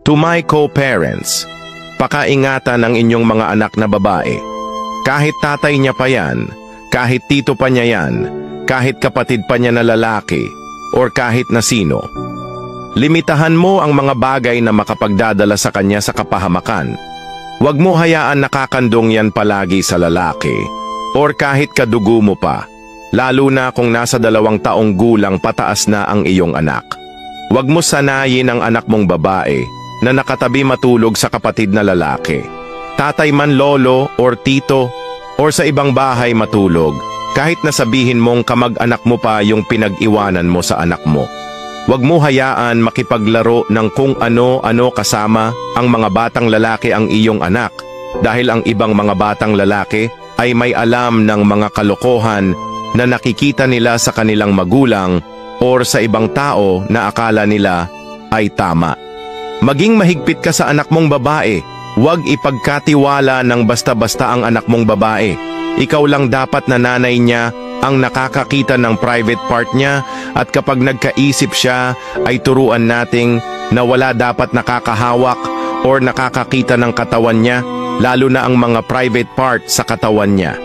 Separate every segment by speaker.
Speaker 1: To my co-parents, pakaingatan ang inyong mga anak na babae. Kahit tatay niya pa yan, kahit tito pa niya yan, kahit kapatid pa niya na lalaki, or kahit na sino. Limitahan mo ang mga bagay na makapagdadala sa kanya sa kapahamakan. Huwag mo hayaan nakakandong yan palagi sa lalaki, or kahit kadugo mo pa, lalo na kung nasa 2 taong gulang pataas na ang iyong anak. Huwag mo sanayin ang anak mong babae na nakatabi matulog sa kapatid na lalaki. Tatay man lolo or tito or sa ibang bahay matulog, kahit nasabihin mong kamag-anak mo pa yung pinag-iwanan mo sa anak mo. Huwag mo hayaan makipaglaro ng kung ano-ano kasama ang mga batang lalaki ang iyong anak, dahil ang ibang mga batang lalaki ay may alam ng mga kalokohan na nakikita nila sa kanilang magulang or sa ibang tao na akala nila ay tama. Maging mahigpit ka sa anak mong babae. Huwag ipagkatiwala ng basta-basta ang anak mong babae. Ikaw lang dapat na nanay niya ang nakakakita ng private part niya, at kapag nagkaisip siya ay turuan nating na wala dapat nakakahawak or nakakakita ng katawan niya, lalo na ang mga private part sa katawan niya.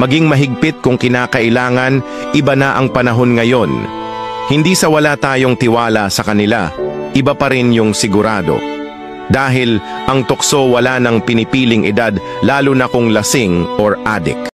Speaker 1: Maging mahigpit kung kinakailangan. Iba na ang panahon ngayon. Hindi sa wala tayong tiwala sa kanila, iba pa rin yung sigurado. Dahil ang tukso wala nang pinipiling edad, lalo na kung lasing or adik.